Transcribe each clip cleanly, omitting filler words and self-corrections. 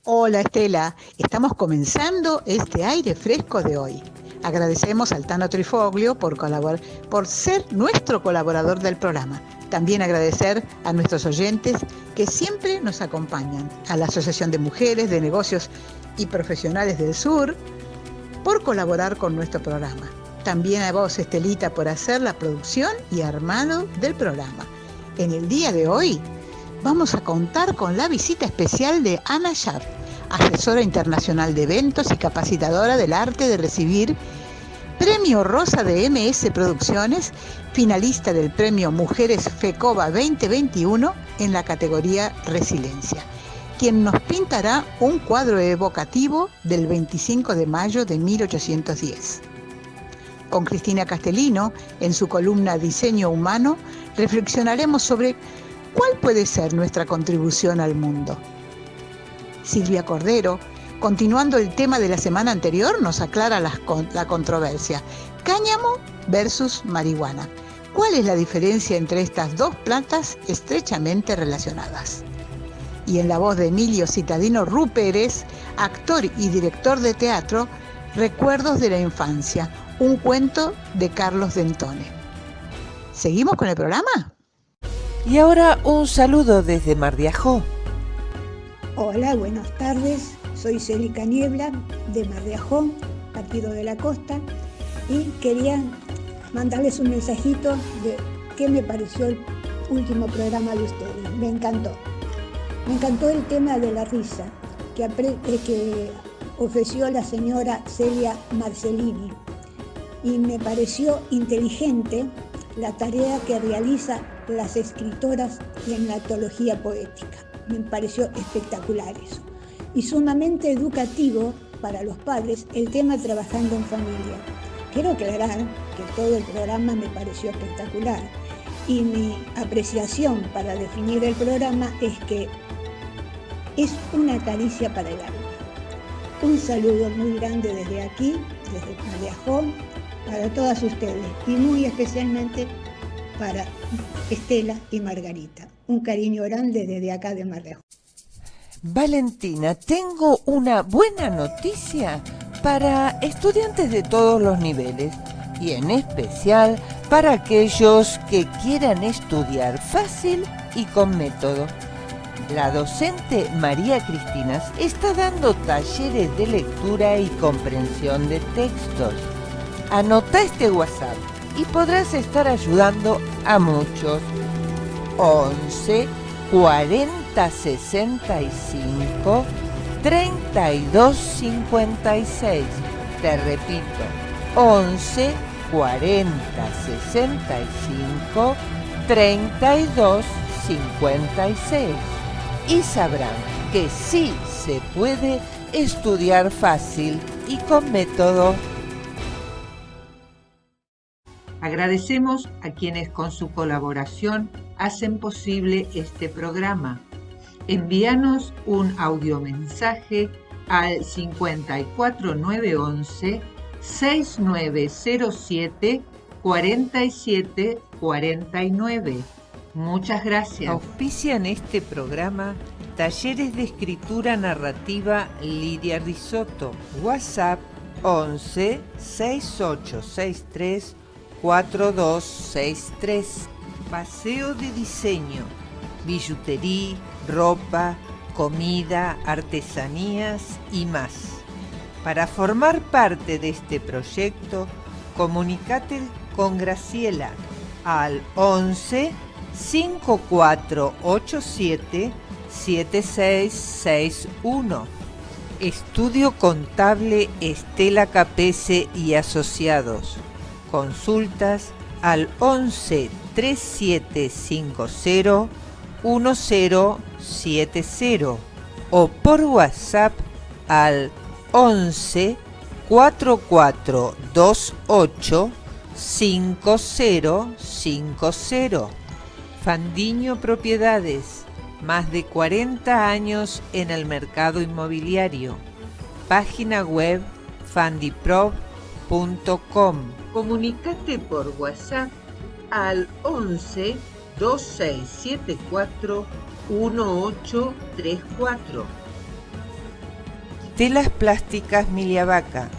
Hola Estela, estamos comenzando este aire fresco de hoy. Agradecemos al Tano Trifoglio por ser nuestro colaborador del programa. También agradecer a nuestros oyentes que siempre nos acompañan, a la Asociación de Mujeres de Negocios y Profesionales del Sur por colaborar con nuestro programa. También a vos, Estelita, por hacer la producción y armado del programa. En el día de hoy vamos a contar con la visita especial de Ana Schaff, asesora internacional de eventos y capacitadora del arte de recibir Premio Rosa de MS Producciones, finalista del Premio Mujeres FECOBA 2021 en la categoría Resiliencia, quien nos pintará un cuadro evocativo del 25 de mayo de 1810. Con Cristina Castellino, en su columna Diseño Humano, reflexionaremos sobre cuál puede ser nuestra contribución al mundo. Silvia Cordero, continuando el tema de la semana anterior, nos aclara la controversia. Cáñamo versus marihuana. ¿Cuál es la diferencia entre estas dos plantas estrechamente relacionadas? Y en la voz de Emilio Citadino Rupérez, actor y director de teatro, Recuerdos de la Infancia, un cuento de Carlos Dentone. ¿Seguimos con el programa? Y ahora un saludo desde Mar de Ajó. Hola, buenas tardes. Soy Célica Niebla de Mar de Ajó, Partido de la Costa, y quería mandarles un mensajito de qué me pareció el último programa de ustedes. Me encantó. Me encantó el tema de la risa que ofreció la señora Celia Marcellini, y me pareció inteligente la tarea que realizan las escritoras en la antología poética. Me pareció espectacular eso. Y sumamente educativo para los padres el tema trabajando en familia. Quiero aclarar que todo el programa me pareció espectacular, y mi apreciación para definir el programa es que es una caricia para el alma. Un saludo muy grande desde aquí, desde Mar de Ajó, para todas ustedes, y muy especialmente para Estela y Margarita. Un cariño grande desde acá de Mar de Ajó. Valentina, tengo una buena noticia para estudiantes de todos los niveles y en especial para aquellos que quieran estudiar fácil y con método. La docente María Cristina está dando talleres de lectura y comprensión de textos. Anota este WhatsApp y podrás estar ayudando a muchos. 11 40 65 32 56. Te repito, 11 40 65 32 56. Y sabrán que sí se puede estudiar fácil y con método. Agradecemos a quienes con su colaboración hacen posible este programa. Envíanos un audiomensaje al 54911 6907 4749. Muchas gracias. Auspician este programa Talleres de Escritura Narrativa Lidia Risotto. WhatsApp 11 6863 4263. Paseo de diseño, billutería, ropa, comida, artesanías y más. Para formar parte de este proyecto, comunícate con Graciela al 11 5487 7661. Estudio Contable Estela Capese y Asociados. Consultas al 11 3750 1070 o por WhatsApp al 11 4428 5050. Fandiño Propiedades, más de 40 años en el mercado inmobiliario. Página web fandiprop.com. Comunícate por WhatsApp al 11 2674 1834. Telas plásticas Miliavaca.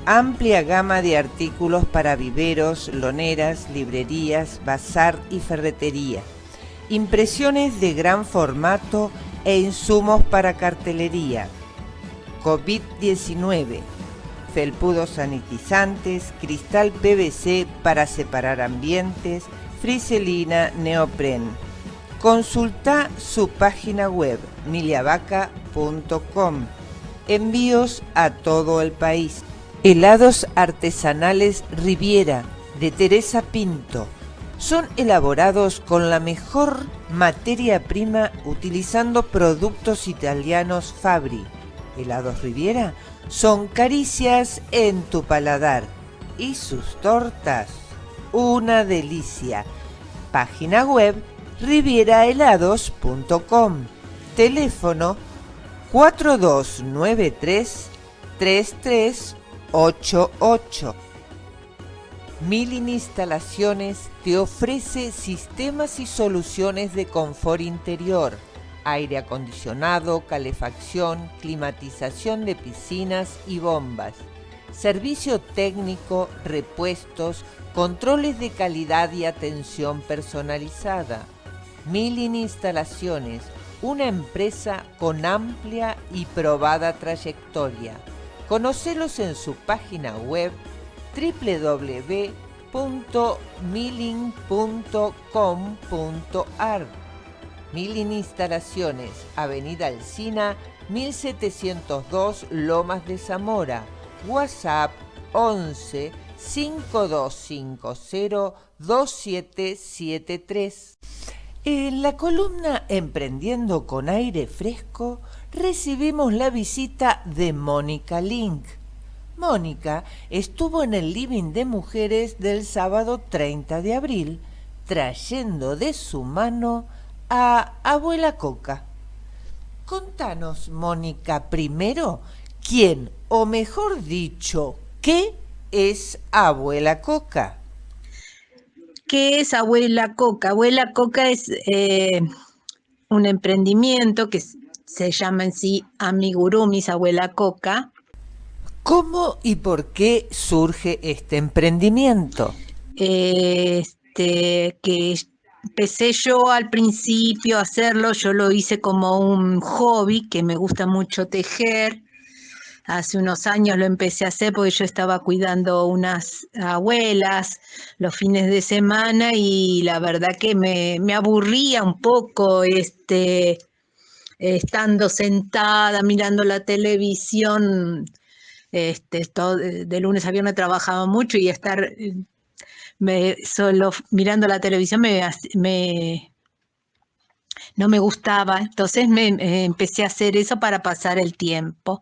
Amplia gama de artículos para viveros, loneras, librerías, bazar y ferretería. Impresiones de gran formato e insumos para cartelería. COVID-19. Felpudos sanitizantes, cristal PVC para separar ambientes, friselina, neopren. Consulta su página web miliavaca.com. Envíos a todo el país. Helados artesanales Riviera de Teresa Pinto. Son elaborados con la mejor materia prima utilizando productos italianos Fabri. Helados Riviera son caricias en tu paladar y sus tortas, una delicia. Página web rivierahelados.com. Teléfono 4293-3388. Milling Instalaciones te ofrece sistemas y soluciones de confort interior, aire acondicionado, calefacción, climatización de piscinas y bombas, servicio técnico, repuestos, controles de calidad y atención personalizada. Milling Instalaciones, una empresa con amplia y probada trayectoria. Conocelos en su página web www.milling.com.ar. Milling Instalaciones, Avenida Alsina, 1702 Lomas de Zamora. WhatsApp 11 5250 2773. En la columna Emprendiendo con Aire Fresco recibimos la visita de Mónica Link. Mónica estuvo en el living de mujeres del sábado 30 de abril, trayendo de su mano a Abuela Coca. Contanos, Mónica, primero, ¿quién, o mejor dicho, qué es Abuela Coca? ¿Qué es Abuela Coca? Abuela Coca es un emprendimiento que se llama en sí Amigurumis Abuela Coca. ¿Cómo y por qué surge este emprendimiento? Que empecé yo al principio a hacerlo, yo lo hice como un hobby, que me gusta mucho tejer. Hace unos años lo empecé a hacer porque yo estaba cuidando unas abuelas los fines de semana y la verdad que me aburría un poco estando sentada mirando la televisión. Todo, de lunes a viernes trabajaba mucho y estar solo mirando la televisión no me gustaba. Entonces empecé a hacer eso para pasar el tiempo.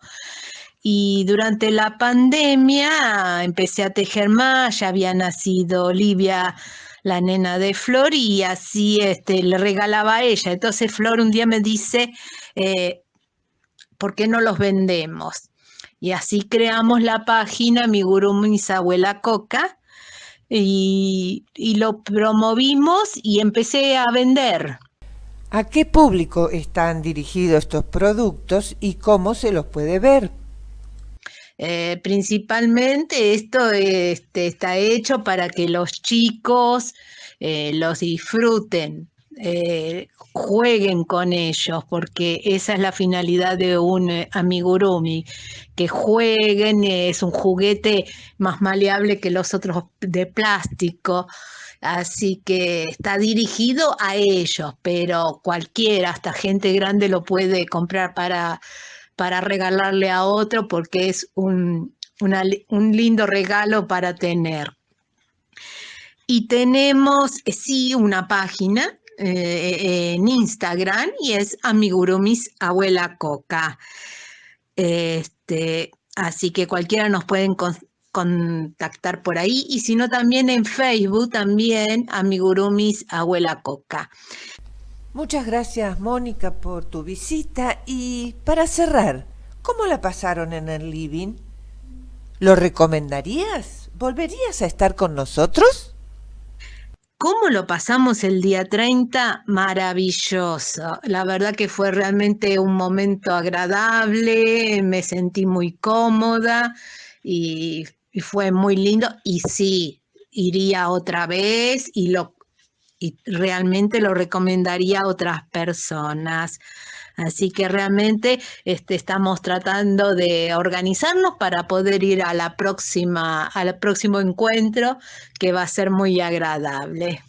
Y durante la pandemia empecé a tejer más, ya había nacido Olivia, la nena de Flor, y así le regalaba a ella. Entonces Flor un día me dice, ¿por qué no los vendemos? Y así creamos la página Amigurumis Abuela Coca y lo promovimos y empecé a vender. ¿A qué público están dirigidos estos productos y cómo se los puede ver? Principalmente esto está hecho para que los chicos los disfruten, jueguen con ellos, porque esa es la finalidad de un amigurumi, que jueguen. Es un juguete más maleable que los otros de plástico, así que está dirigido a ellos, pero cualquiera, hasta gente grande lo puede comprar para regalarle a otro, porque es un lindo regalo para tener. Y tenemos, sí, una página en Instagram y es Amigurumis Abuela Coca. Así que cualquiera nos pueden contactar por ahí, y si no también en Facebook, también Amigurumis Abuela Coca. Muchas gracias, Mónica, por tu visita. Y para cerrar, ¿cómo la pasaron en el living? ¿Lo recomendarías? ¿Volverías a estar con nosotros? ¿Cómo lo pasamos el día 30? Maravilloso. La verdad que fue realmente un momento agradable, me sentí muy cómoda y fue muy lindo. Y sí, iría otra vez y realmente lo recomendaría a otras personas. Así que realmente estamos tratando de organizarnos para poder ir a al próximo encuentro, que va a ser muy agradable.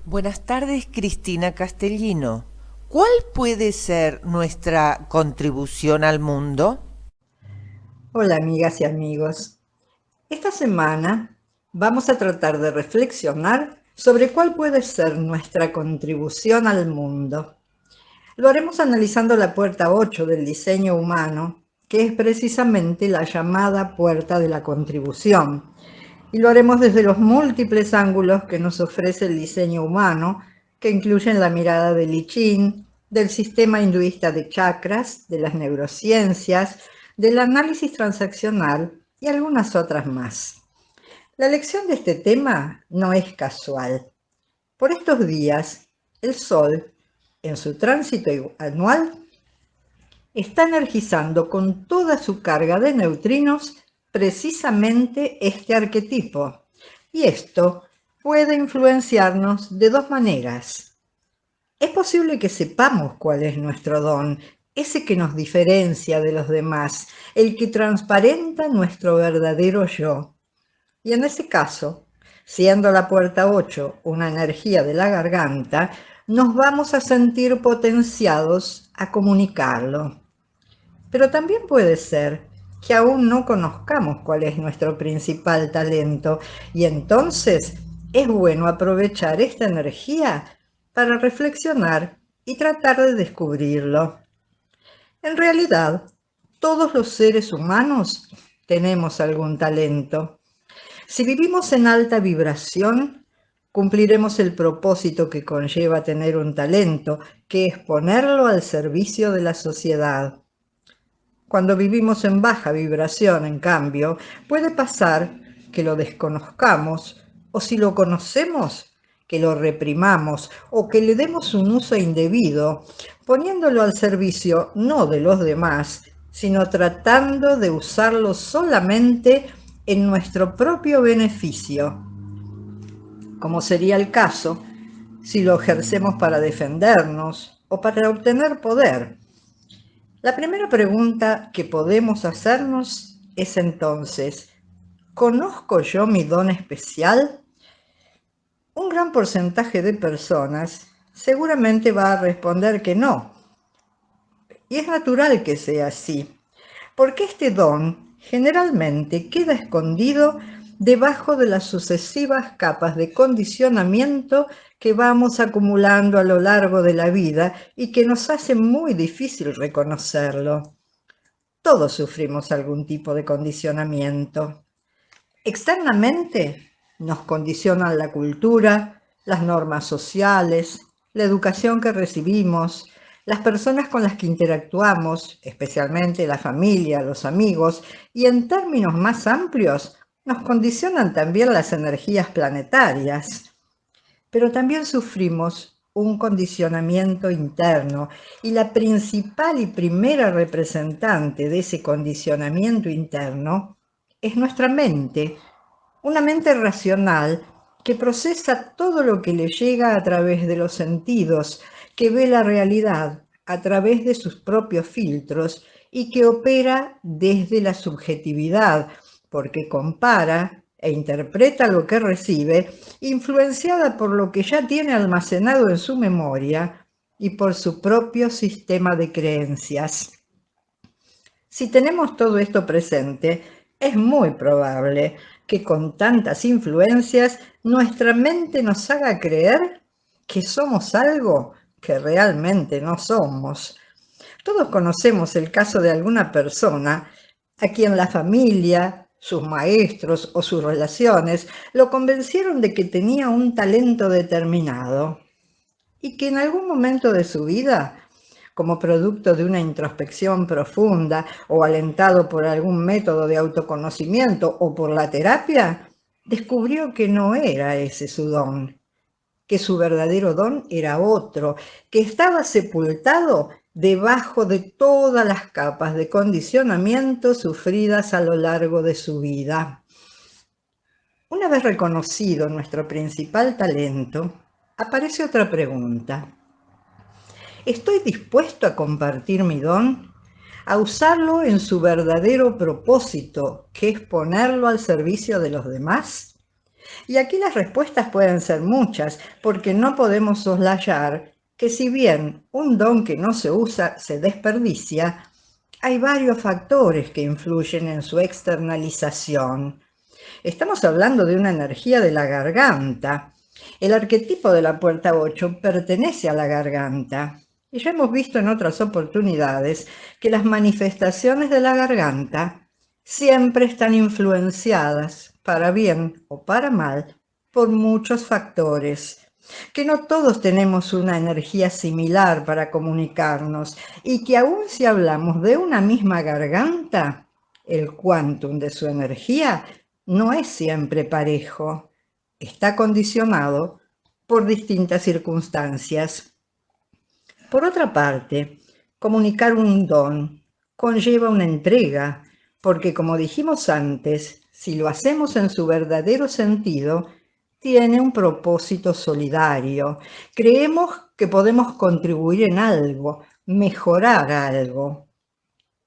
Buenas tardes, Cristina Castellino. ¿Cuál puede ser nuestra contribución al mundo? Hola amigas y amigos. Esta semana vamos a tratar de reflexionar sobre cuál puede ser nuestra contribución al mundo. Lo haremos analizando la puerta 8 del diseño humano, que es precisamente la llamada puerta de la contribución. Y lo haremos desde los múltiples ángulos que nos ofrece el diseño humano, que incluyen la mirada del I Ching, del sistema hinduista de chakras, de las neurociencias, del análisis transaccional y algunas otras más. La elección de este tema no es casual. Por estos días, el Sol, en su tránsito anual, está energizando con toda su carga de neutrinos precisamente este arquetipo. Y esto puede influenciarnos de dos maneras. Es posible que sepamos cuál es nuestro don, ese que nos diferencia de los demás, el que transparenta nuestro verdadero yo. Y en ese caso, siendo la puerta 8 una energía de la garganta, nos vamos a sentir potenciados a comunicarlo. Pero también puede ser que aún no conozcamos cuál es nuestro principal talento y entonces es bueno aprovechar esta energía para reflexionar y tratar de descubrirlo. En realidad, todos los seres humanos tenemos algún talento. Si vivimos en alta vibración, cumpliremos el propósito que conlleva tener un talento, que es ponerlo al servicio de la sociedad. Cuando vivimos en baja vibración, en cambio, puede pasar que lo desconozcamos o si lo conocemos, que lo reprimamos o que le demos un uso indebido, poniéndolo al servicio no de los demás, sino tratando de usarlo solamente en nuestro propio beneficio, como sería el caso si lo ejercemos para defendernos o para obtener poder. La primera pregunta que podemos hacernos es entonces, ¿conozco yo mi don especial? Un gran porcentaje de personas seguramente va a responder que no. Y es natural que sea así, porque este don generalmente queda escondido debajo de las sucesivas capas de condicionamiento que vamos acumulando a lo largo de la vida y que nos hace muy difícil reconocerlo. Todos sufrimos algún tipo de condicionamiento. Externamente nos condicionan la cultura, las normas sociales, la educación que recibimos, las personas con las que interactuamos, especialmente la familia, los amigos, y en términos más amplios, nos condicionan también las energías planetarias. Pero también sufrimos un condicionamiento interno y la principal y primera representante de ese condicionamiento interno es nuestra mente, una mente racional que procesa todo lo que le llega a través de los sentidos, que ve la realidad a través de sus propios filtros y que opera desde la subjetividad, porque compara e interpreta lo que recibe, influenciada por lo que ya tiene almacenado en su memoria y por su propio sistema de creencias. Si tenemos todo esto presente, es muy probable que con tantas influencias nuestra mente nos haga creer que somos algo que realmente no somos. Todos conocemos el caso de alguna persona a quien la familia, sus maestros o sus relaciones lo convencieron de que tenía un talento determinado y que en algún momento de su vida, como producto de una introspección profunda o alentado por algún método de autoconocimiento o por la terapia, descubrió que no era ese su don, que su verdadero don era otro, que estaba sepultado debajo de todas las capas de condicionamiento sufridas a lo largo de su vida. Una vez reconocido nuestro principal talento, aparece otra pregunta. ¿Estoy dispuesto a compartir mi don? ¿A usarlo en su verdadero propósito, que es ponerlo al servicio de los demás? Y aquí las respuestas pueden ser muchas, porque no podemos soslayar que si bien un don que no se usa se desperdicia, hay varios factores que influyen en su externalización. Estamos hablando de una energía de la garganta. El arquetipo de la puerta 8 pertenece a la garganta. Y ya hemos visto en otras oportunidades que las manifestaciones de la garganta siempre están influenciadas, para bien o para mal, por muchos factores, que no todos tenemos una energía similar para comunicarnos y que aun si hablamos de una misma garganta, el quantum de su energía no es siempre parejo, está condicionado por distintas circunstancias. Por otra parte, comunicar un don conlleva una entrega, porque como dijimos antes, si lo hacemos en su verdadero sentido, tiene un propósito solidario. Creemos que podemos contribuir en algo, mejorar algo.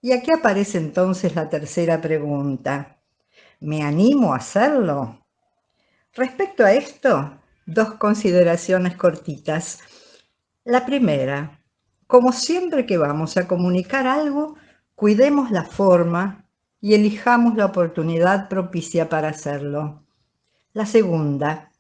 Y aquí aparece entonces la tercera pregunta. ¿Me animo a hacerlo? Respecto a esto, dos consideraciones cortitas. La primera, como siempre que vamos a comunicar algo, cuidemos la forma y elijamos la oportunidad propicia para hacerlo. La segunda,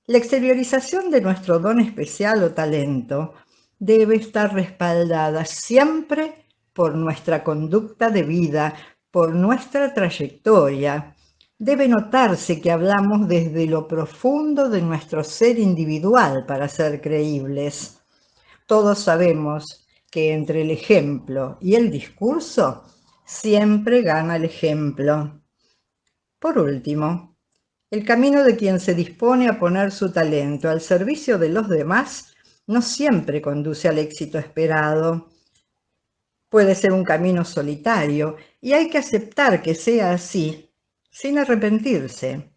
la exteriorización de nuestro don especial o talento debe estar respaldada siempre por nuestra conducta de vida, por nuestra trayectoria. Debe notarse que hablamos desde lo profundo de nuestro ser individual para ser creíbles. Todos sabemos que entre el ejemplo y el discurso siempre gana el ejemplo. Por último, el camino de quien se dispone a poner su talento al servicio de los demás no siempre conduce al éxito esperado. Puede ser un camino solitario y hay que aceptar que sea así, sin arrepentirse.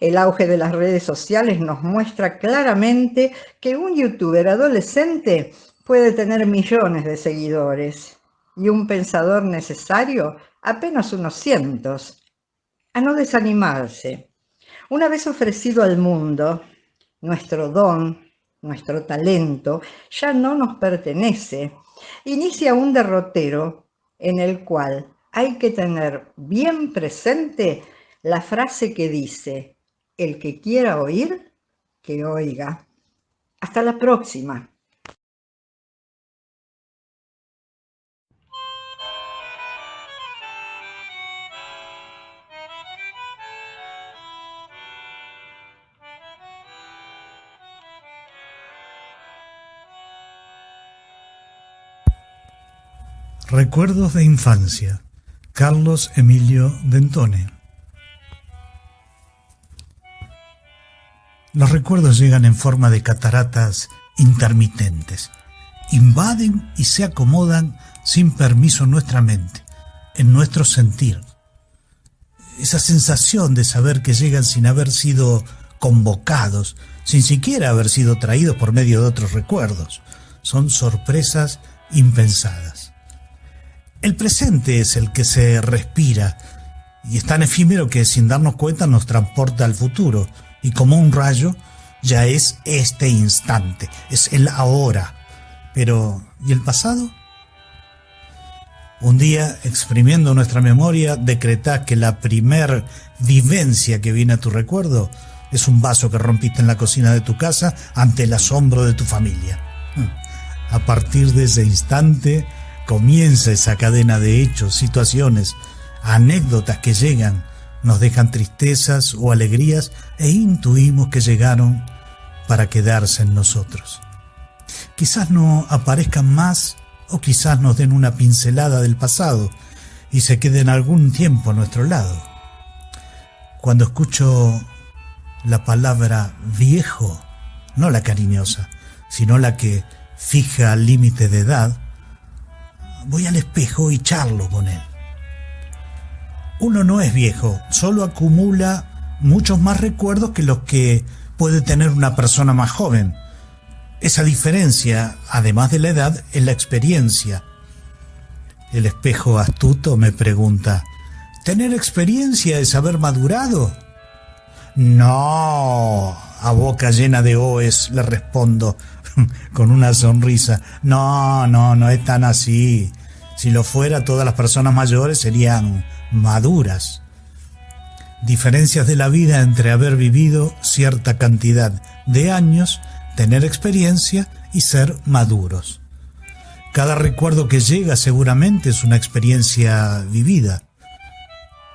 El auge de las redes sociales nos muestra claramente que un youtuber adolescente puede tener millones de seguidores y un pensador necesario apenas unos cientos. A no desanimarse. Una vez ofrecido al mundo, nuestro don, nuestro talento, ya no nos pertenece. Inicia un derrotero en el cual hay que tener bien presente la frase que dice: el que quiera oír, que oiga. Hasta la próxima. Recuerdos de infancia. Carlos Emilio Dentone. Los recuerdos llegan en forma de cataratas intermitentes. Invaden y se acomodan sin permiso en nuestra mente, en nuestro sentir. Esa sensación de saber que llegan sin haber sido convocados, sin siquiera haber sido traídos por medio de otros recuerdos. Son sorpresas impensadas. El presente es el que se respira y es tan efímero que sin darnos cuenta nos transporta al futuro y como un rayo ya es este instante, es el ahora. Pero, ¿y el pasado? Un día, exprimiendo nuestra memoria, decretás que la primer vivencia que viene a tu recuerdo es un vaso que rompiste en la cocina de tu casa ante el asombro de tu familia. A partir de ese instante comienza esa cadena de hechos, situaciones, anécdotas que llegan, nos dejan tristezas o alegrías e intuimos que llegaron para quedarse en nosotros. Quizás no aparezcan más o quizás nos den una pincelada del pasado y se queden algún tiempo a nuestro lado. Cuando escucho la palabra viejo, no la cariñosa, sino la que fija el límite de edad, voy al espejo y charlo con él. Uno no es viejo, solo acumula muchos más recuerdos que los que puede tener una persona más joven. Esa diferencia, además de la edad, es la experiencia. El espejo astuto me pregunta: ¿tener experiencia es haber madurado? No, a boca llena de oes le respondo con una sonrisa. No es tan así. Si lo fuera, todas las personas mayores serían maduras. Diferencias de la vida entre haber vivido cierta cantidad de años, tener experiencia y ser maduros. Cada recuerdo que llega seguramente es una experiencia vivida.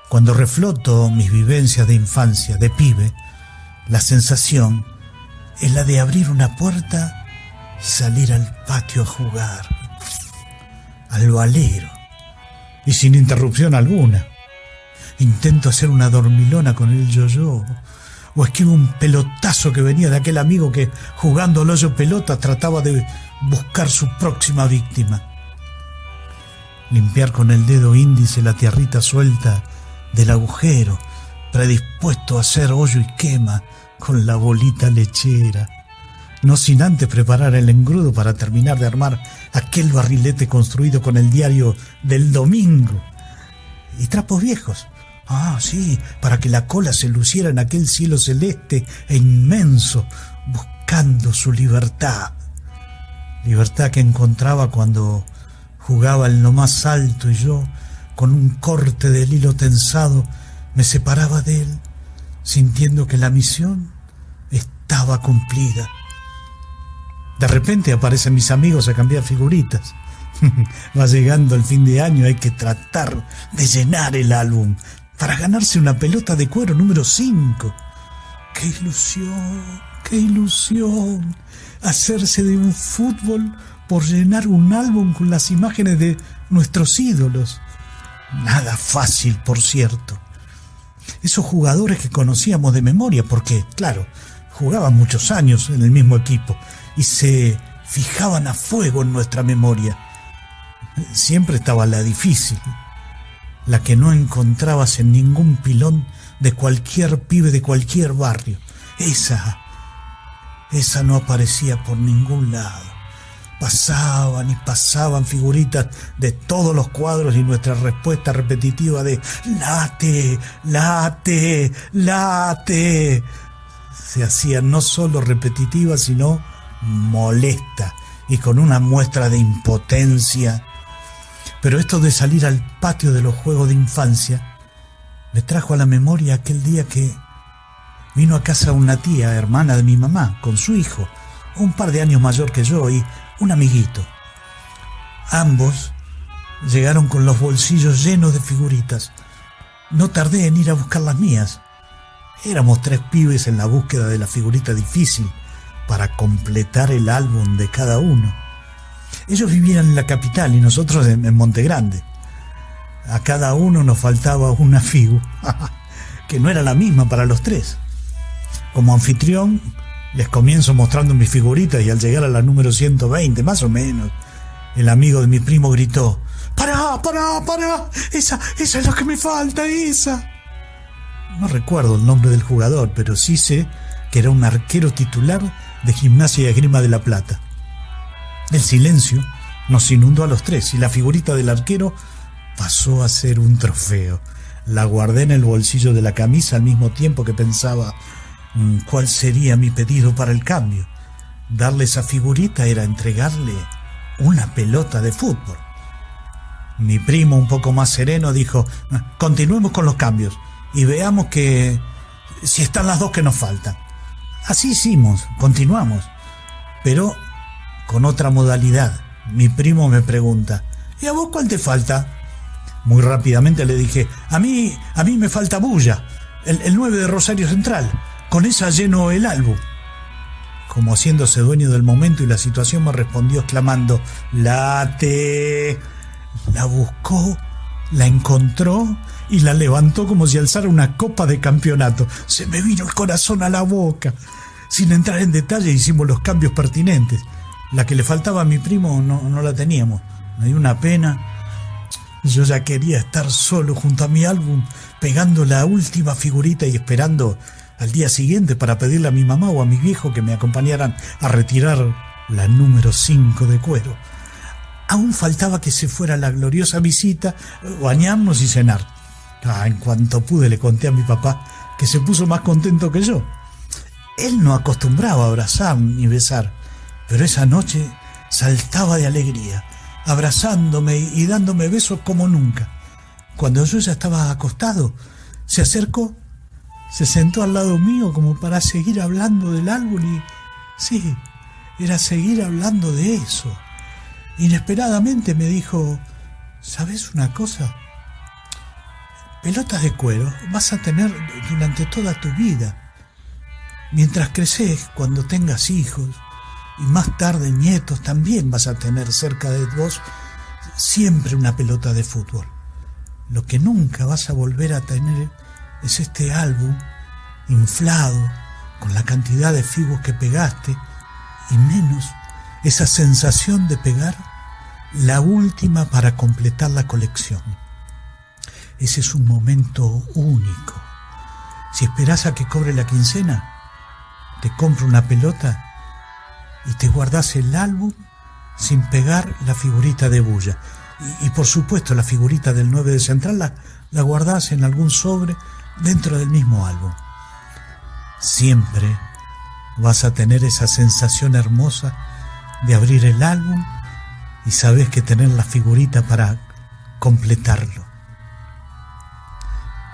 Cuando refloto mis vivencias de infancia, de pibe, la sensación es la de abrir una puerta, salir al patio a jugar, al valero, y sin interrupción alguna. Intento hacer una dormilona con el yo-yo, o esquivo un pelotazo que venía de aquel amigo que, jugando al hoyo pelota, trataba de buscar su próxima víctima. Limpiar con el dedo índice la tierrita suelta del agujero, predispuesto a hacer hoyo y quema con la bolita lechera, no sin antes preparar el engrudo para terminar de armar aquel barrilete construido con el diario del domingo. Y trapos viejos, sí, para que la cola se luciera en aquel cielo celeste e inmenso, buscando su libertad. Libertad que encontraba cuando jugaba en lo más alto y yo, con un corte del hilo tensado, me separaba de él, sintiendo que la misión estaba cumplida. De repente aparecen mis amigos a cambiar figuritas. Va llegando el fin de año, hay que tratar de llenar el álbum para ganarse una pelota de cuero número 5. ¡Qué ilusión! ¡Qué ilusión! Hacerse de un fútbol por llenar un álbum con las imágenes de nuestros ídolos. Nada fácil, por cierto. Esos jugadores que conocíamos de memoria, porque, claro, jugaban muchos años en el mismo equipo y se fijaban a fuego en nuestra memoria. Siempre estaba la difícil, la que no encontrabas en ningún pilón de cualquier pibe de cualquier barrio. Esa no aparecía por ningún lado. Pasaban y pasaban figuritas de todos los cuadros y nuestra respuesta repetitiva de late, late, late se hacía no solo repetitiva, sino molesta y con una muestra de impotencia. Pero esto de salir al patio de los juegos de infancia me trajo a la memoria aquel día que vino a casa una tía, hermana de mi mamá, con su hijo, un par de años mayor que yo, y un amiguito. Ambos llegaron con los bolsillos llenos de figuritas. No tardé en ir a buscar las mías. Éramos 3 pibes en la búsqueda de la figurita difícil para completar el álbum de cada uno. Ellos vivían en la capital y nosotros en Monte Grande. A cada uno nos faltaba una figu, que no era la misma para los 3. Como anfitrión, les comienzo mostrando mis figuritas y al llegar a la número 120, más o menos, el amigo de mi primo gritó: ¡Pará! ¡Esa es la que me falta, esa! No recuerdo el nombre del jugador, pero sí sé que era un arquero titular de Gimnasia y Esgrima de La Plata. El silencio nos inundó a los 3 y la figurita del arquero pasó a ser un trofeo. La guardé en el bolsillo de la camisa al mismo tiempo que pensaba cuál sería mi pedido para el cambio. Darle esa figurita era entregarle una pelota de fútbol. Mi primo, un poco más sereno, dijo: continuemos con los cambios y veamos que si están las 2 que nos faltan. Así hicimos, continuamos, pero con otra modalidad. Mi primo me pregunta: ¿y a vos cuál te falta? Muy rápidamente le dije: a mí me falta Bulla, el 9 de Rosario Central. Con esa lleno el álbum. Como haciéndose dueño del momento y la situación, me respondió exclamando: ¡Late! La buscó La encontró y la levantó como si alzara una copa de campeonato. Se me vino el corazón a la boca. Sin entrar en detalle, hicimos los cambios pertinentes. La que le faltaba a mi primo no la teníamos. Me dio una pena. Yo ya quería estar solo junto a mi álbum, pegando la última figurita y esperando al día siguiente para pedirle a mi mamá o a mi viejo que me acompañaran a retirar la número 5 de cuero. Aún faltaba que se fuera la gloriosa visita, bañarnos y cenar. En cuanto pude le conté a mi papá, que se puso más contento que yo. Él no acostumbraba a abrazar ni besar, pero esa noche saltaba de alegría, abrazándome y dándome besos como nunca. Cuando yo ya estaba acostado, se acercó, se sentó al lado mío como para seguir hablando del árbol y... sí, era seguir hablando de eso. Inesperadamente me dijo, ¿sabes una cosa? Pelotas de cuero vas a tener durante toda tu vida. Mientras creces, cuando tengas hijos y más tarde nietos, también vas a tener cerca de vos siempre una pelota de fútbol. Lo que nunca vas a volver a tener es este álbum inflado con la cantidad de figos que pegaste y menos esa sensación de pegar la última para completar la colección. Ese es un momento único. Si esperás a que cobre la quincena, te compro una pelota y te guardás el álbum sin pegar la figurita de bulla. Y por supuesto la figurita del 9 de Central la guardás en algún sobre dentro del mismo álbum. Siempre vas a tener esa sensación hermosa de abrir el álbum y sabés que tenés la figurita para completarlo.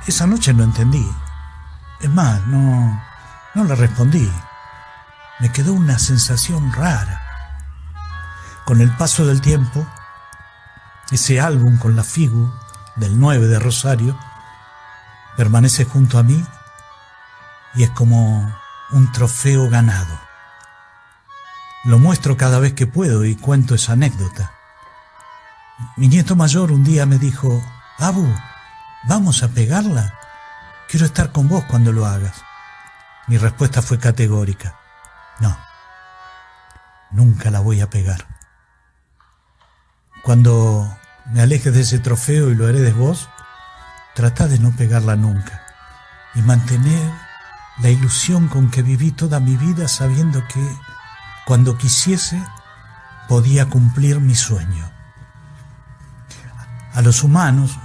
Esa noche no entendí. Es más, no le respondí. Me quedó una sensación rara. Con el paso del tiempo, ese álbum con la figu del 9 de Rosario permanece junto a mí y es como un trofeo ganado. Lo muestro cada vez que puedo y cuento esa anécdota. Mi nieto mayor un día me dijo, Abu, ¿vamos a pegarla? Quiero estar con vos cuando lo hagas. Mi respuesta fue categórica. No, nunca la voy a pegar. Cuando me alejes de ese trofeo y lo heredes vos, trata de no pegarla nunca y mantener la ilusión con que viví toda mi vida sabiendo que cuando quisiese podía cumplir mi sueño. A los humanos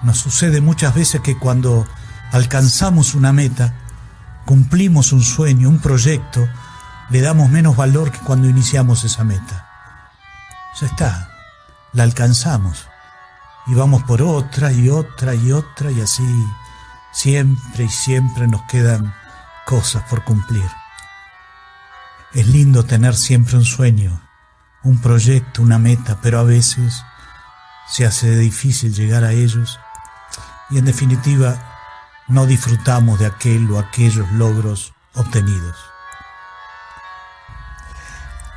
nos sucede muchas veces que cuando alcanzamos una meta, cumplimos un sueño, un proyecto, le damos menos valor que cuando iniciamos esa meta. Ya está, la alcanzamos y vamos por otra y otra y otra y así siempre y siempre nos quedan cosas por cumplir. Es lindo tener siempre un sueño, un proyecto, una meta, pero a veces se hace difícil llegar a ellos y en definitiva no disfrutamos de aquel o aquellos logros obtenidos.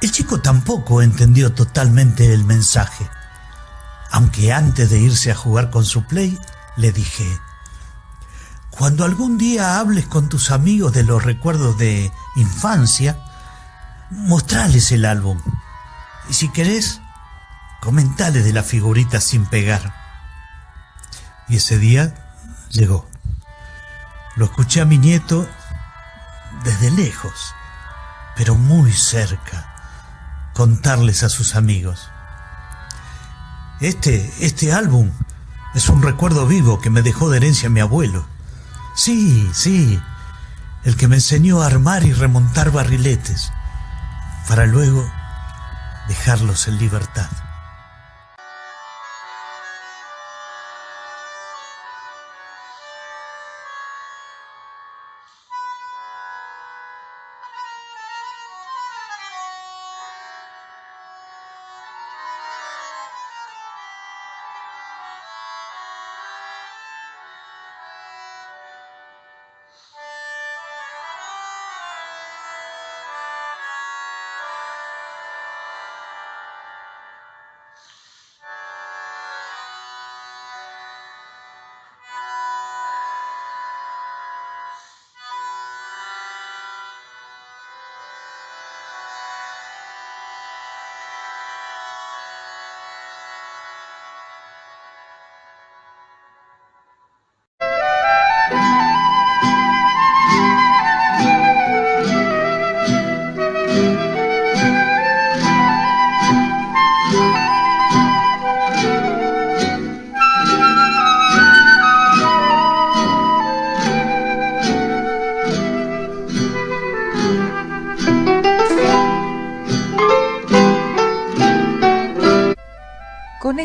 El chico tampoco entendió totalmente el mensaje, aunque antes de irse a jugar con su Play le dije: cuando algún día hables con tus amigos de los recuerdos de infancia, mostrales el álbum y si querés, comentale de la figurita sin pegar. Y ese día llegó. Lo escuché a mi nieto desde lejos, pero muy cerca, contarles a sus amigos: Este álbum es un recuerdo vivo que me dejó de herencia mi abuelo. Sí, el que me enseñó a armar y remontar barriletes, para luego dejarlos en libertad.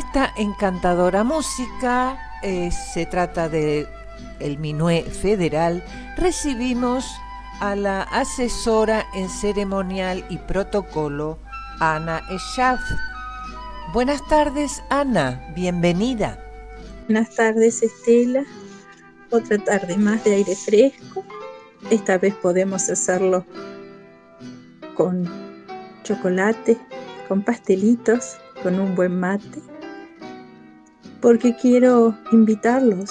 esta encantadora música, se trata de el Minué Federal, recibimos a la asesora en ceremonial y protocolo, Ana Eschaf. Buenas tardes, Ana, bienvenida. Buenas tardes, Estela. Otra tarde más de aire fresco. Esta vez podemos hacerlo con chocolate, con pastelitos, con un buen mate, porque quiero invitarlos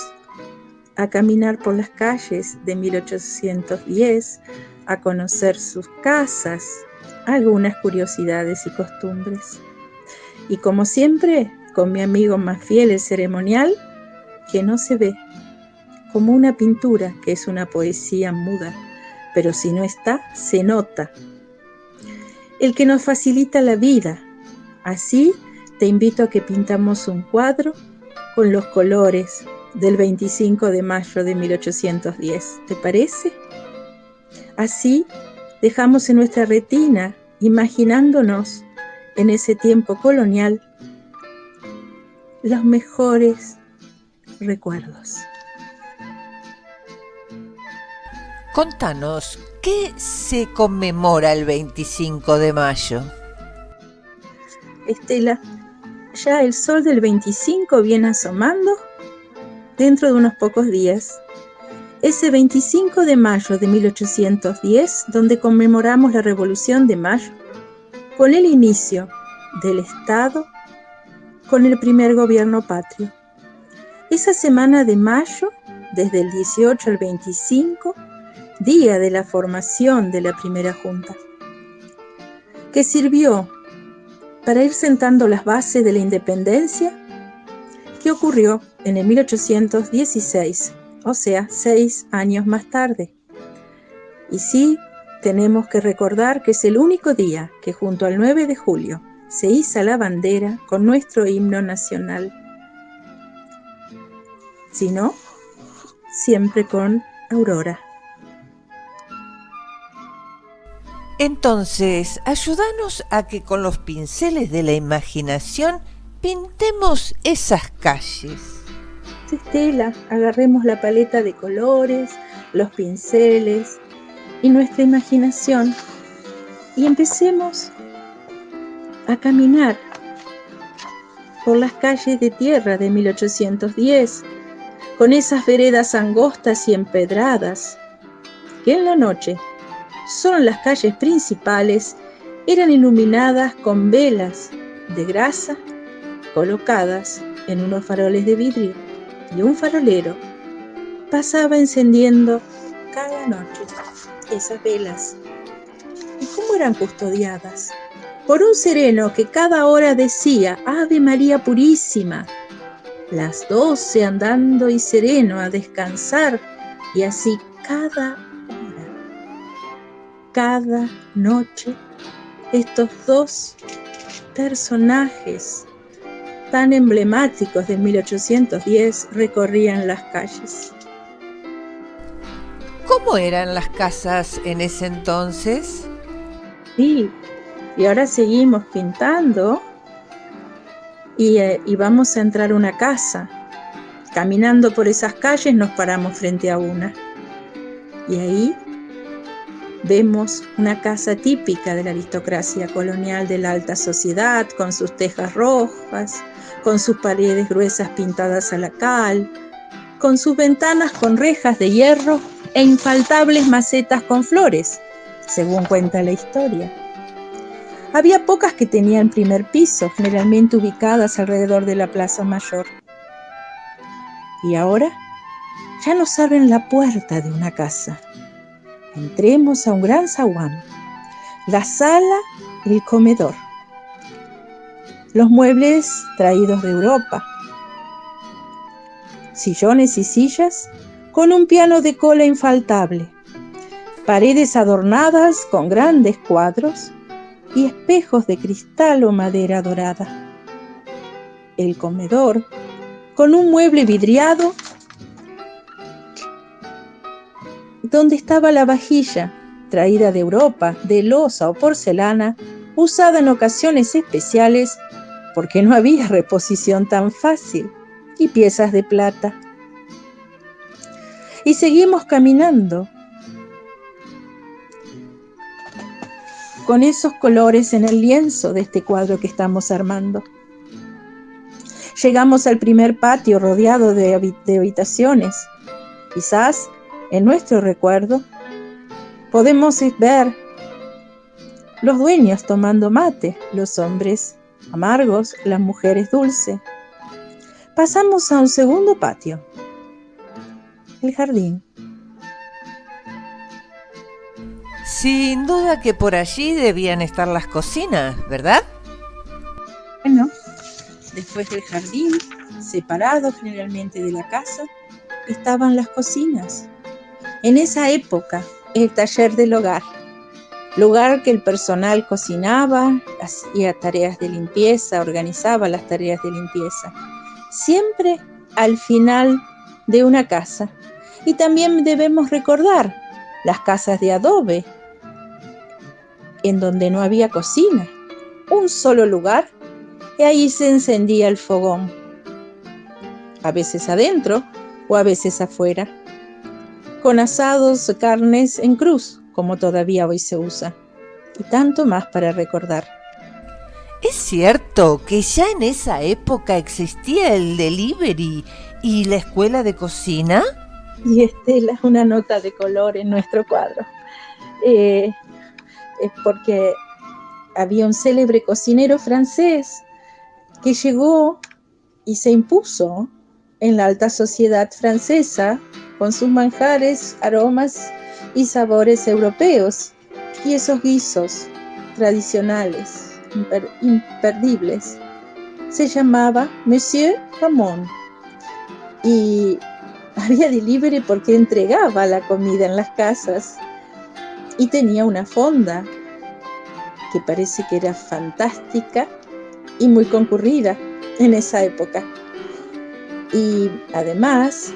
a caminar por las calles de 1810, a conocer sus casas, algunas curiosidades y costumbres. Y como siempre, con mi amigo más fiel, el ceremonial, que no se ve, como una pintura que es una poesía muda, pero si no está, se nota. El que nos facilita la vida. Así te invito a que pintamos un cuadro con los colores del 25 de mayo de 1810. ¿Te parece? Así dejamos en nuestra retina, imaginándonos en ese tiempo colonial, los mejores recuerdos. Contanos, ¿qué se conmemora el 25 de mayo? Estela, ya el sol del 25 viene asomando dentro de unos pocos días. Ese 25 de mayo de 1810, donde conmemoramos la Revolución de Mayo, con el inicio del Estado, con el primer gobierno patrio. Esa semana de mayo, desde el 18 al 25, día de la formación de la primera junta, que sirvió para ir sentando las bases de la independencia, que ocurrió en el 1816, o sea, 6 años más tarde. Y sí, tenemos que recordar que es el único día que junto al 9 de julio se iza la bandera con nuestro himno nacional. Si no, siempre con Aurora. Entonces, ayúdanos a que con los pinceles de la imaginación pintemos esas calles. Estela, agarremos la paleta de colores, los pinceles y nuestra imaginación y empecemos a caminar por las calles de tierra de 1810, con esas veredas angostas y empedradas, que en la noche solo las calles principales eran iluminadas con velas de grasa colocadas en unos faroles de vidrio, y un farolero pasaba encendiendo cada noche esas velas. ¿Y cómo eran custodiadas? Por un sereno que cada hora decía Ave María Purísima, las 12 andando y sereno a descansar, y así cada cada noche, estos dos personajes tan emblemáticos de 1810 recorrían las calles. ¿Cómo eran las casas en ese entonces? Sí, y ahora seguimos pintando y vamos a entrar a una casa. Caminando por esas calles nos paramos frente a una. Y ahí vemos una casa típica de la aristocracia colonial de la alta sociedad, con sus tejas rojas, con sus paredes gruesas pintadas a la cal, con sus ventanas con rejas de hierro e infaltables macetas con flores, según cuenta la historia. Había pocas que tenían primer piso, generalmente ubicadas alrededor de la Plaza Mayor. Y ahora ya nos abren la puerta de una casa. Entremos a un gran zaguán, la sala y el comedor. Los muebles traídos de Europa. Sillones y sillas con un piano de cola infaltable. Paredes adornadas con grandes cuadros y espejos de cristal o madera dorada. El comedor con un mueble vidriado donde estaba la vajilla, traída de Europa, de loza o porcelana, usada en ocasiones especiales porque no había reposición tan fácil, y piezas de plata. Y seguimos caminando con esos colores en el lienzo de este cuadro que estamos armando. Llegamos al primer patio rodeado de habitaciones. Quizás, en nuestro recuerdo, podemos ver los dueños tomando mate, los hombres amargos, las mujeres dulces. Pasamos a un segundo patio, el jardín. Sin duda que por allí debían estar las cocinas, ¿verdad? Bueno, después del jardín, separado generalmente de la casa, estaban las cocinas. En esa época, el taller del hogar, lugar que el personal cocinaba, hacía tareas de limpieza, organizaba las tareas de limpieza, siempre al final de una casa. Y también debemos recordar las casas de adobe, en donde no había cocina, un solo lugar, y ahí se encendía el fogón, a veces adentro o a veces afuera, con asados, carnes en cruz, como todavía hoy se usa, y tanto más para recordar. ¿Es cierto que ya en esa época existía el delivery y la escuela de cocina? Y Estela, una nota de color en nuestro cuadro. Es porque había un célebre cocinero francés que llegó y se impuso en la alta sociedad francesa con sus manjares, aromas y sabores europeos, y esos guisos tradicionales, imperdibles. Se llamaba Monsieur Ramon y había delivery porque entregaba la comida en las casas y tenía una fonda que parece que era fantástica y muy concurrida en esa época. Y además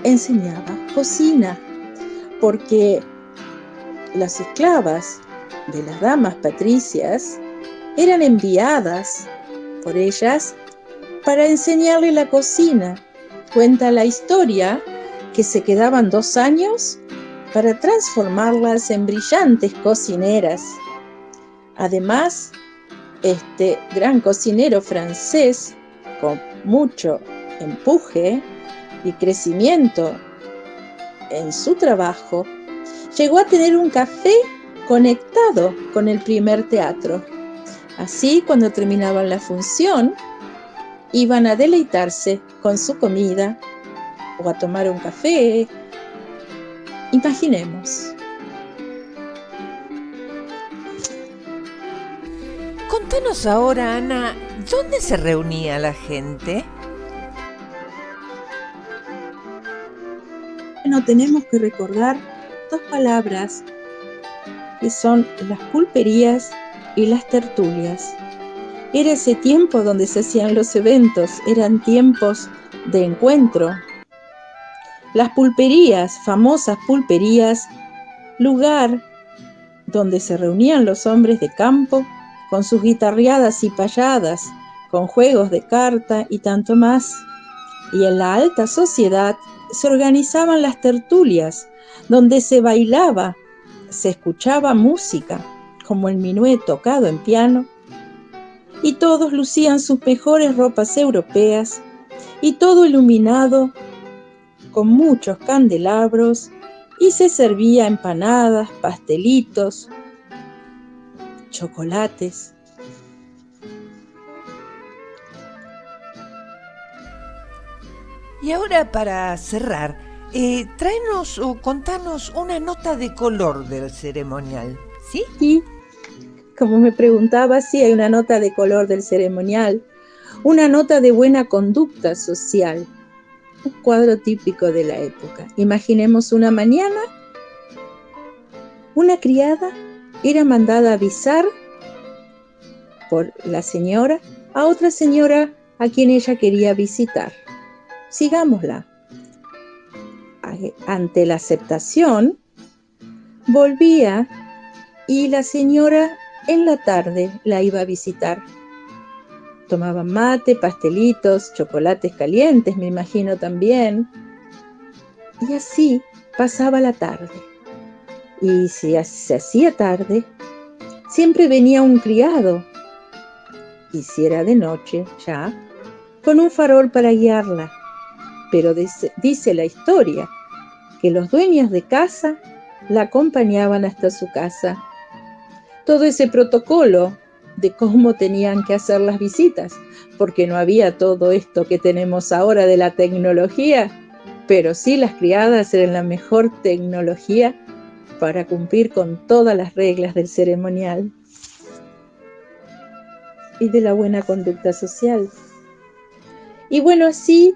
enseñaba cocina, porque las esclavas de las damas patricias eran enviadas por ellas para enseñarle la cocina. Cuenta la historia que se quedaban 2 años para transformarlas en brillantes cocineras. Además, este gran cocinero francés, con mucho empuje y crecimiento en su trabajo, llegó a tener un café conectado con el primer teatro. Así, cuando terminaban la función, iban a deleitarse con su comida o a tomar un café. Imaginemos. Contanos ahora, Ana, ¿dónde se reunía la gente? Bueno, tenemos que recordar 2 palabras que son las pulperías y las tertulias. Era ese tiempo donde se hacían los eventos, eran tiempos de encuentro. Las pulperías, famosas pulperías, lugar donde se reunían los hombres de campo con sus guitarreadas y payadas, con juegos de carta y tanto más. Y en la alta sociedad se organizaban las tertulias, donde se bailaba, se escuchaba música, como el minué tocado en piano, y todos lucían sus mejores ropas europeas, y todo iluminado con muchos candelabros, y se servía empanadas, pastelitos, chocolates. Y ahora, para cerrar, tráenos o contanos una nota de color del ceremonial, ¿sí? Y, como me preguntaba, sí hay una nota de color del ceremonial, una nota de buena conducta social, un cuadro típico de la época. Imaginemos una mañana, una criada era mandada a avisar por la señora a otra señora a quien ella quería visitar. Sigámosla. Ante la aceptación, volvía y la señora en la tarde la iba a visitar. Tomaban mate, pastelitos, chocolates calientes, me imagino también. Y así pasaba la tarde. Y si se hacía tarde, siempre venía un criado, y si era de noche ya, con un farol para guiarla. Pero dice la historia que los dueños de casa la acompañaban hasta su casa. Todo ese protocolo de cómo tenían que hacer las visitas, porque no había todo esto que tenemos ahora de la tecnología, pero sí las criadas eran la mejor tecnología para cumplir con todas las reglas del ceremonial y de la buena conducta social. Y bueno, así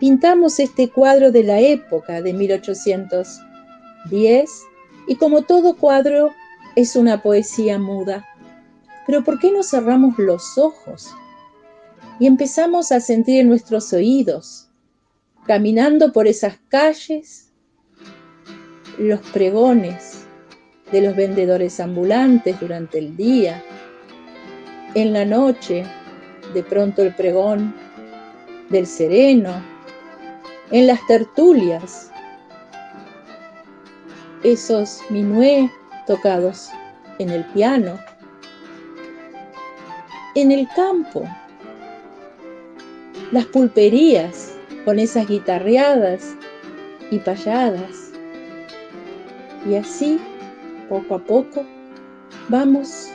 pintamos este cuadro de la época de 1810, y como todo cuadro es una poesía muda. Pero ¿por qué no cerramos los ojos y empezamos a sentir en nuestros oídos, caminando por esas calles, los pregones de los vendedores ambulantes durante el día, en la noche, de pronto el pregón del sereno, en las tertulias, esos minué tocados en el piano, en el campo, las pulperías con esas guitarreadas y payadas. Y así, poco a poco, vamos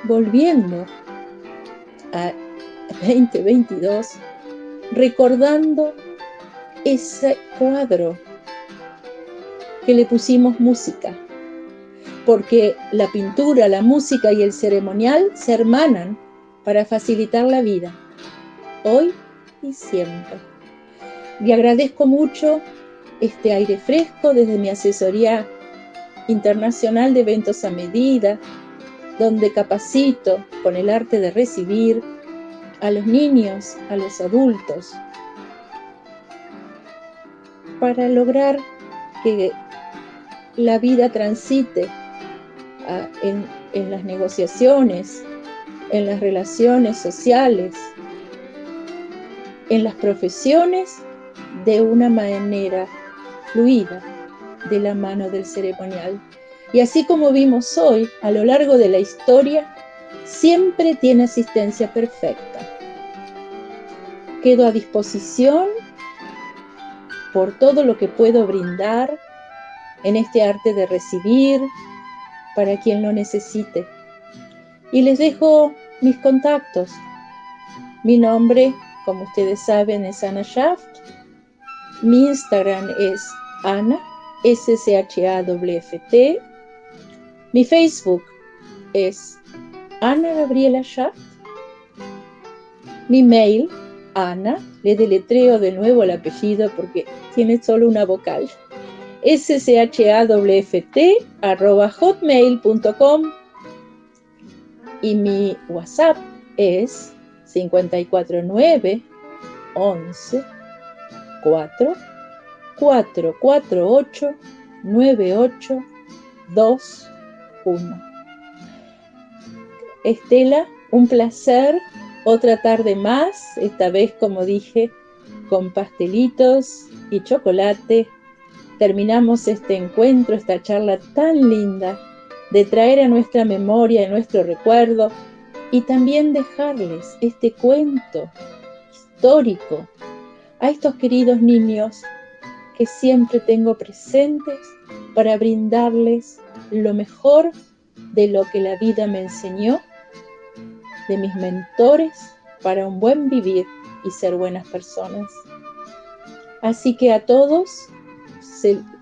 volviendo a 2022, recordando ese cuadro que le pusimos música, porque la pintura, la música y el ceremonial se hermanan para facilitar la vida, hoy y siempre. Le agradezco mucho este aire fresco desde mi asesoría internacional de eventos a medida, donde capacito con el arte de recibir a los niños, a los adultos, para lograr que la vida transite en las negociaciones, en las relaciones sociales, en las profesiones, de una manera fluida, de la mano del ceremonial. Y así como vimos hoy, a lo largo de la historia, siempre tiene asistencia perfecta. Quedo a disposición por todo lo que puedo brindar en este arte de recibir para quien lo necesite. Y les dejo mis contactos. Mi nombre, como ustedes saben, es Ana Schaft. Mi Instagram es Ana, SCHAWFT. Mi Facebook es Ana Gabriela Schaft. Mi mail, Ana, le deletreo de nuevo el apellido porque tiene solo una vocal, schawft@hotmail.com. Y mi WhatsApp es 549 11 4 448 9821. Estela, un placer, otra tarde más, esta vez, como dije, con pastelitos y chocolate. Terminamos este encuentro, esta charla tan linda, de traer a nuestra memoria, a nuestro recuerdo, y también dejarles este cuento histórico a estos queridos niños que siempre tengo presentes para brindarles lo mejor de lo que la vida me enseñó, de mis mentores, para un buen vivir y ser buenas personas. Así que a todos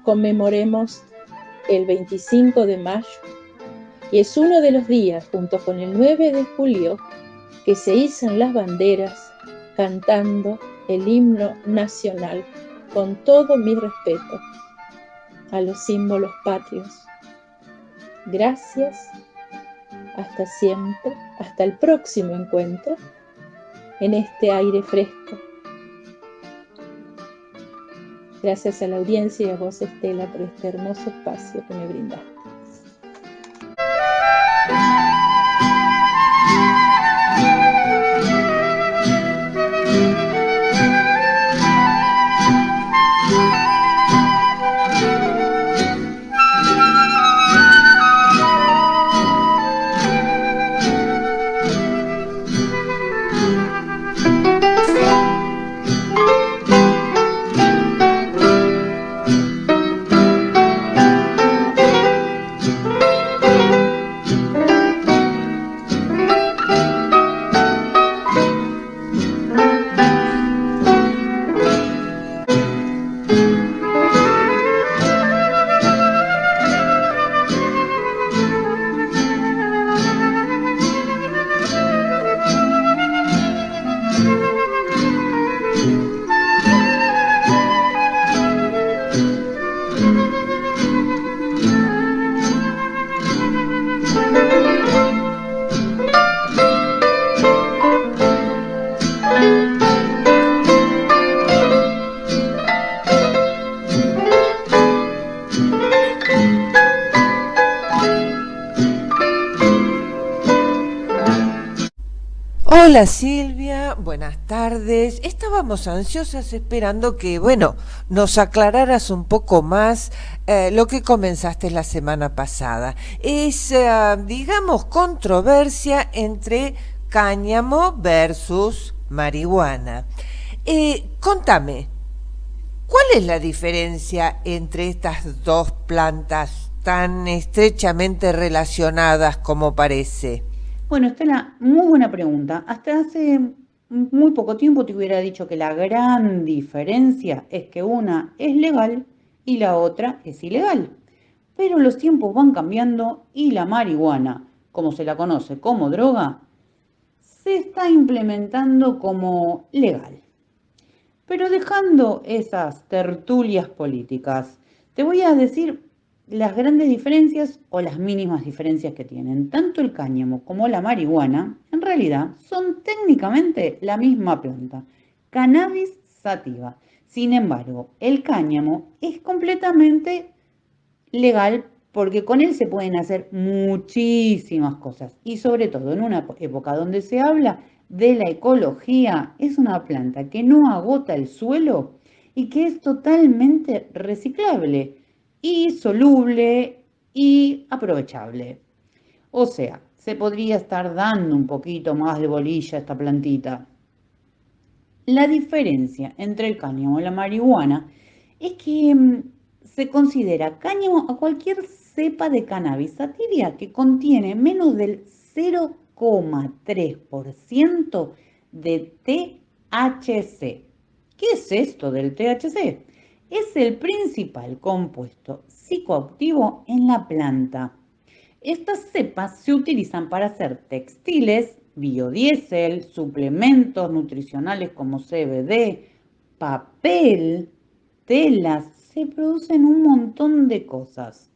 conmemoremos el 25 de mayo, y es uno de los días, junto con el 9 de julio, que se izan las banderas cantando el himno nacional, con todo mi respeto a los símbolos patrios. Gracias, hasta siempre, hasta el próximo encuentro en este aire fresco. Gracias a la audiencia y a vos, Estela, por este hermoso espacio que me brindaste. Hola Silvia, buenas tardes. Estábamos ansiosas esperando que, nos aclararas un poco más lo que comenzaste la semana pasada. Es, digamos, controversia entre cáñamo versus marihuana. Contame, ¿cuál es la diferencia entre estas dos plantas tan estrechamente relacionadas como parece? Bueno, Estela, muy buena pregunta. Hasta hace muy poco tiempo te hubiera dicho que la gran diferencia es que una es legal y la otra es ilegal. Pero los tiempos van cambiando y la marihuana, como se la conoce como droga, se está implementando como legal. Pero dejando esas tertulias políticas, te voy a decir las grandes diferencias o las mínimas diferencias que tienen. Tanto el cáñamo como la marihuana, en realidad, son técnicamente la misma planta, Cannabis sativa. Sin embargo, el cáñamo es completamente legal porque con él se pueden hacer muchísimas cosas y sobre todo en una época donde se habla de la ecología, es una planta que no agota el suelo y que es totalmente reciclable y soluble y aprovechable. O sea, se podría estar dando un poquito más de bolilla a esta plantita. La diferencia entre el cáñamo y la marihuana es que se considera cáñamo a cualquier cepa de cannabis sativa que contiene menos del 0,3% de THC. ¿Qué es esto del THC? Es el principal compuesto psicoactivo en la planta. Estas cepas se utilizan para hacer textiles, biodiesel, suplementos nutricionales como CBD, papel, telas, se producen un montón de cosas.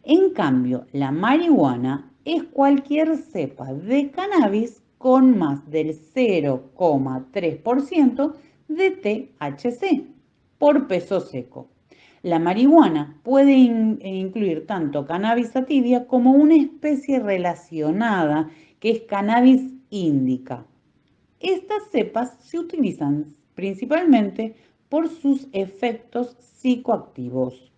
En cambio, la marihuana es cualquier cepa de cannabis con más del 0,3% de THC por peso seco. La marihuana puede incluir tanto cannabis sativa como una especie relacionada que es cannabis indica. Estas cepas se utilizan principalmente por sus efectos psicoactivos.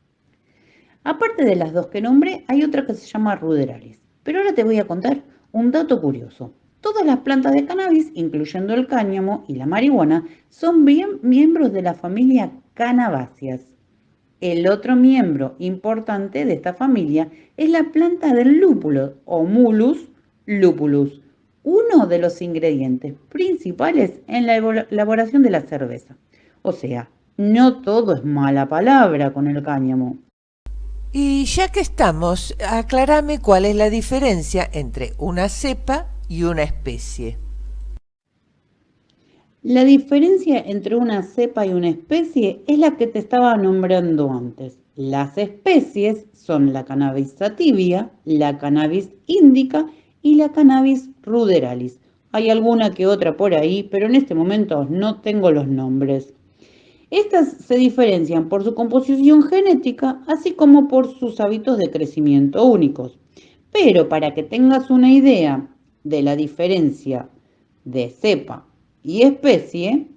Aparte de las dos que nombré, hay otra que se llama ruderalis. Pero ahora te voy a contar un dato curioso. Todas las plantas de cannabis, incluyendo el cáñamo y la marihuana, son miembros de la familia Cannabaceae. El otro miembro importante de esta familia es la planta del lúpulo o Mulus lupulus, uno de los ingredientes principales en la elaboración de la cerveza. O sea, no todo es mala palabra con el cáñamo. Y ya que estamos, aclárame cuál es la diferencia entre una cepa y una especie. La diferencia entre una cepa y una especie es la que te estaba nombrando antes. Las especies son la Cannabis sativa, la Cannabis indica y la Cannabis ruderalis. Hay alguna que otra por ahí, pero en este momento no tengo los nombres. Estas se diferencian por su composición genética, así como por sus hábitos de crecimiento únicos. Pero para que tengas una idea de la diferencia de cepa y especie,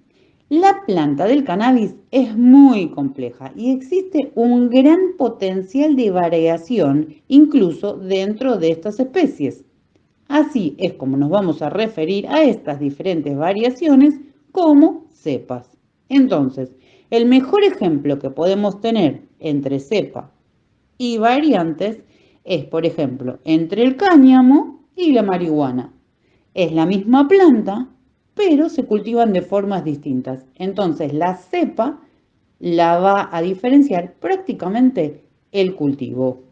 la planta del cannabis es muy compleja y existe un gran potencial de variación incluso dentro de estas especies. Así es como nos vamos a referir a estas diferentes variaciones como cepas. Entonces, el mejor ejemplo que podemos tener entre cepa y variantes es, por ejemplo, entre el cáñamo y la marihuana. Es la misma planta, pero se cultivan de formas distintas. Entonces, la cepa la va a diferenciar prácticamente el cultivo.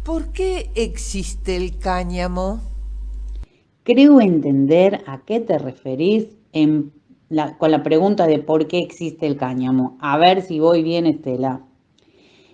¿Por qué existe el cáñamo? Creo entender a qué te referís con la pregunta de por qué existe el cáñamo. A ver si voy bien, Estela.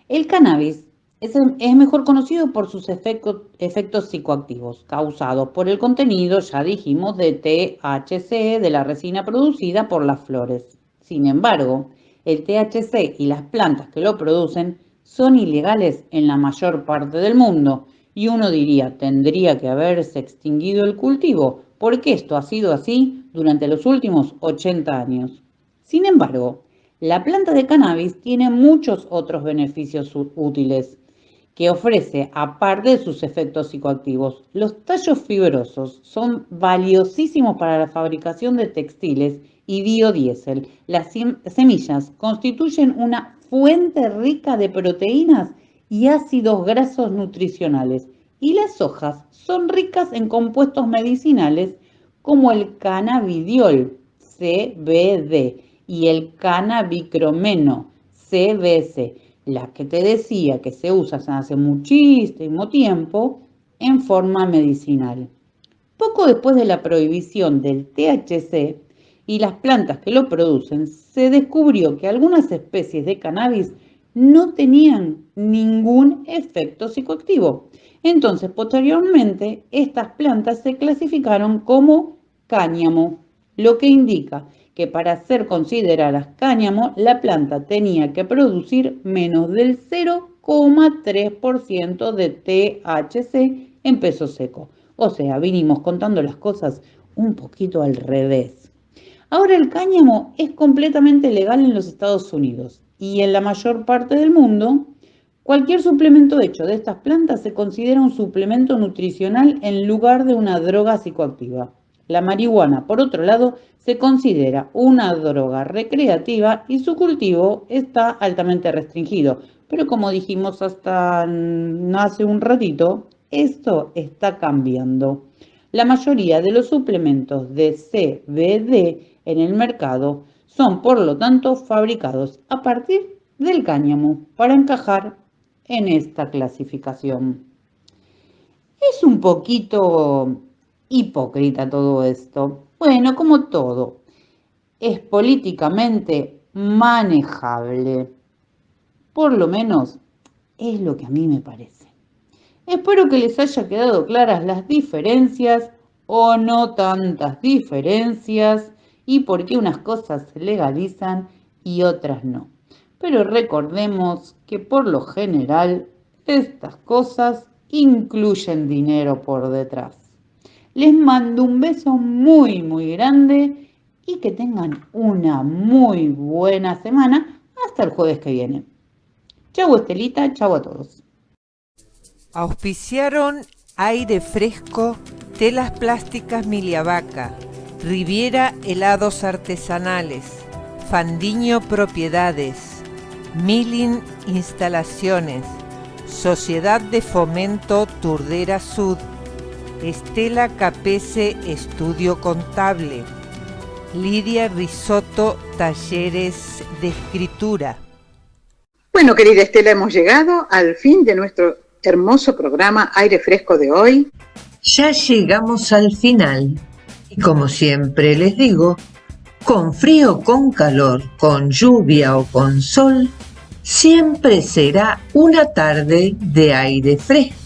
El cannabis es mejor conocido por sus efectos psicoactivos causados por el contenido, ya dijimos, de THC de la resina producida por las flores. Sin embargo, el THC y las plantas que lo producen son ilegales en la mayor parte del mundo y uno diría, ¿tendría que haberse extinguido el cultivo? porque esto ha sido así durante los últimos 80 años. Sin embargo, la planta de cannabis tiene muchos otros beneficios útiles que ofrece aparte de sus efectos psicoactivos. Los tallos fibrosos son valiosísimos para la fabricación de textiles y biodiesel. Las semillas constituyen una fuente rica de proteínas y ácidos grasos nutricionales, y las hojas son ricas en compuestos medicinales como el cannabidiol, CBD, y el cannabicromeno, CBC, la que te decía que se usa hace muchísimo tiempo en forma medicinal. Poco después de la prohibición del THC y las plantas que lo producen, se descubrió que algunas especies de cannabis no tenían ningún efecto psicoactivo. Entonces, posteriormente, estas plantas se clasificaron como cáñamo, lo que indica que para ser consideradas cáñamo, la planta tenía que producir menos del 0,3% de THC en peso seco. O sea, vinimos contando las cosas un poquito al revés. Ahora el cáñamo es completamente legal en los Estados Unidos y en la mayor parte del mundo. Cualquier suplemento hecho de estas plantas se considera un suplemento nutricional en lugar de una droga psicoactiva. La marihuana, por otro lado, se considera una droga recreativa y su cultivo está altamente restringido. Pero como dijimos hasta hace un ratito, esto está cambiando. La mayoría de los suplementos de CBD en el mercado son, por lo tanto, fabricados a partir del cáñamo para encajar en esta clasificación. Es un poquito hipócrita todo esto. Bueno, como todo, es políticamente manejable. Por lo menos es lo que a mí me parece. Espero que les haya quedado claras las diferencias o no tantas diferencias y por qué unas cosas se legalizan y otras no. Pero recordemos que por lo general estas cosas incluyen dinero por detrás. Les mando un beso muy, muy grande y que tengan una muy buena semana hasta el jueves que viene. Chau Estelita, chau a todos. Auspiciaron Aire Fresco, Telas Plásticas Miliavaca, Riviera Helados Artesanales, Fandiño Propiedades, Milling Instalaciones, Sociedad de Fomento Turdera Sud, Estela Capese Estudio Contable, Lidia Risotto Talleres de Escritura. Bueno, querida Estela, hemos llegado al fin de nuestro hermoso programa Aire Fresco de hoy. Ya llegamos al final y como siempre les digo, con frío, con calor, con lluvia o con sol, siempre será una tarde de aire fresco.